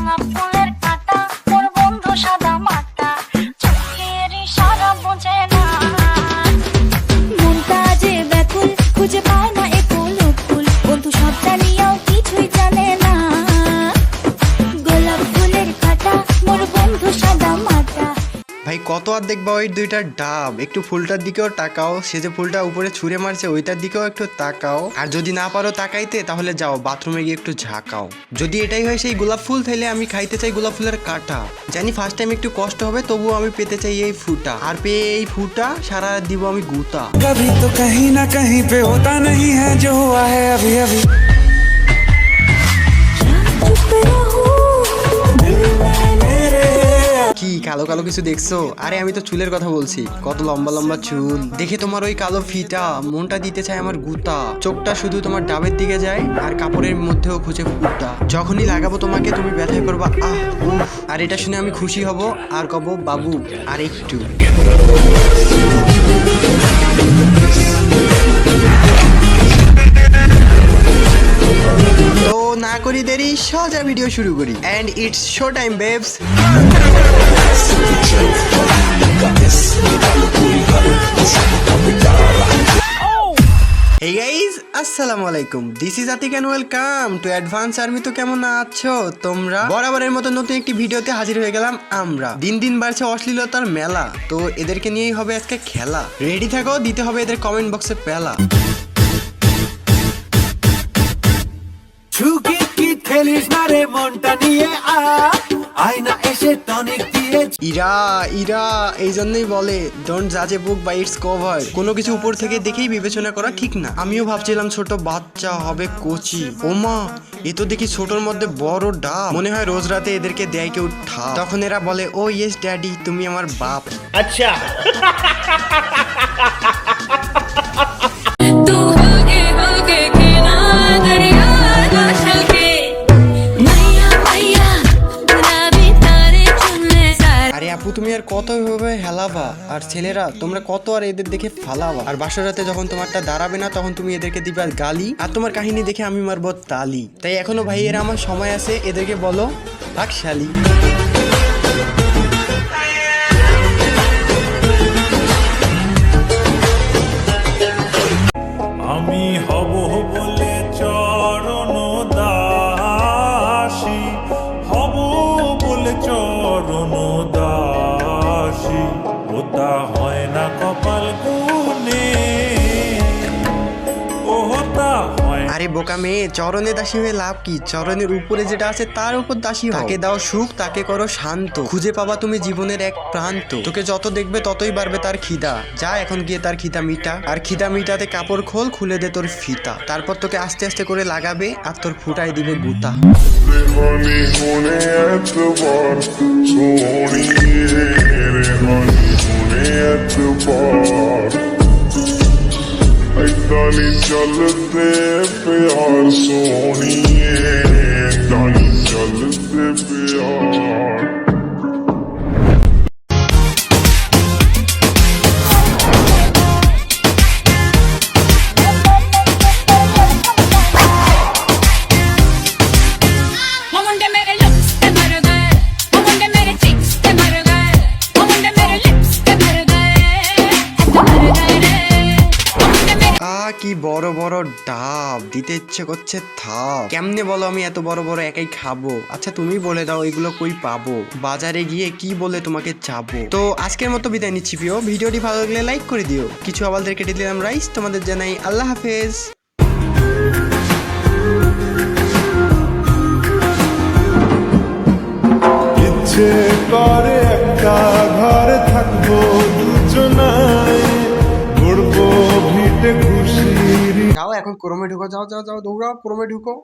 গোলাপ ফুলের কাঁটা মোর বন্ধু সাদা মাটা চোখের ইশারা বোঝে না মনটা যে ব্যাকুল খুঁজে পায় না এ ফুল ফুল বন্ধু সব জানিয়াও কিছুই জানে না গোলাপ ফুলের কাঁটা মোর বন্ধু সাদা মাটা। ভাই কত আর দেখবা ওই দুইটার ডাব, একটু ফুলটার দিকেও তাকাও, সে যে ফুলটা উপরে ছুঁড়ে মারছে ওইটার দিকেও একটু তাকাও, আর যদি না পারো তাকাইতে তাহলে যাও বাথরুমে গিয়ে একটু ঝাঁকাও। যদি এটাই হয় সেই গোলাপ ফুল তাহলে আমি খাইতে চাই গোলাপ ফুলের কাঁটা। জানি ফার্স্ট টাইম একটু কষ্ট হবে, তবুও আমি পেতে চাই এই ফুটা, আর পেয়ে এই ফুটা সারা দিব আমি গুতা। कभी तो कहीं ना कहीं पे होता नहीं है जो हुआ है अभी अभी। কি কালো কালো কিছু দেখছো? আরে আমি তো চুলের কথা বলছি, কত লম্বা লম্বা চুল দেখে তোমার ওই কালো ফিটা মনটা দিতে চায় আমার গুতা। চোখটা শুধু তোমার ডাবের দিকে যায় আর কাপড়ের মধ্যেও খুঁজে ফুটা। যখনই লাগাবো তোমাকে তুমি ব্যথায় করবা আহ উফ, আর এটা শুনে আমি খুশি হব আর কব বাবু আর একটু। তো না করি দেরি, সোজা ভিডিও শুরু করি। And it's show time babes. Hey guys, আসসালামু আলাইকুম। This is Atik and welcome to advance army. তো কেমন আছো তোমরা? বরাবরের মতো নতুন একটি ভিডিওতে হাজির হয়ে গেলাম আমরা। দিন দিন বাড়ছে অশ্লীলতার মেলা, তো এদেরকে নিয়েই হবে আজকে খেলা। রেডি থাকো, দিতে হবে এদের কমেন্ট বক্সে পেলা। ইরা ইরা এই জন্যই বলে ডোন্ট জাজ এ বুক বাই ইটস কভার। কোনো কিছু উপর থেকে দেখেই বিবেচনা করা ঠিক না। আমিও ভাবছিলাম ছোট বাচ্চা হবে কোচি, ওমা এ তো দেখি ছোটর মধ্যে বড় ডাব। মনে হয় রোজ রাতে এদেরকে দেয় কেউ ঠাপ। তখন এরা বলে ও ইয়েস ড্যাডি তুমি আমার বাপ। আচ্ছা আপু তুমি আর কত ভাবে হেলাবা, আর ছেলেরা তোমরা কত আর এদের দেখে ফালাবা। আর বাসরাতে যখন তোমারটা দাঁড়াবে না তখন তুমি এদেরকে দিবা গালি, আর তোমার কাহিনী দেখে আমি মারবো তালি। তাই এখনো ভাইয়েরা আমার সময় আছে, এদেরকে বলো বাকশালী। আমি হব বলে চরণ দাসী, হব বলে চরণ দাসী, ওটা হয় না কপাল গুনে, ওটা হয়। আরে বোকা মেয়ে, চরণে দাসী হয়ে লাভ কি? চরণের উপরে যেটা আছে তার উপর দাসী হও। তাকে দাও সুখ, তাকে করো শান্ত, খুঁজে পাবা তুমি জীবনের এক প্রান্ত। তোকে যত দেখবে ততই বাড়বে তার খিদা, যা এখন গিয়ে তার খিদা মিটা। আর খিদা মিটাতে কাপড় খোল, খুলে দে তোর ফিতা। তারপর তোকে আস্তে আস্তে করে লাগাবে আর তোর ফুটাই দিবে গুতা। दानी चलते प्यार सोनिए, दानी चलते प्यार। কি বড় বড় ডাব, দিতে ইচ্ছে করছে থাপ। কেমনে বলো আমি এত বড় বড় একাই খাবো? আচ্ছা তুমি বলে দাও এগুলো কই পাবো? বাজারে গিয়ে কি বলে তোমাকে চাবো? তো আজকের মতো বিদায় নিচ্ছি প্রিয়। ভিডিওটি ভালো লাগলে লাইক করে দিও। কিছু আবালদের কেটে দিলাম রাইস। তোমাদের জানাই আল্লাহ হাফেজ। ইচ্ছে করে একটা ঘরে থাকবো দুজনায়, ঘুরবো ভিটে খুশির। যাও এখন ক্রমে ঢুকো, যাও যাও যাও দৌড়াও, ক্রমে ঢুকো।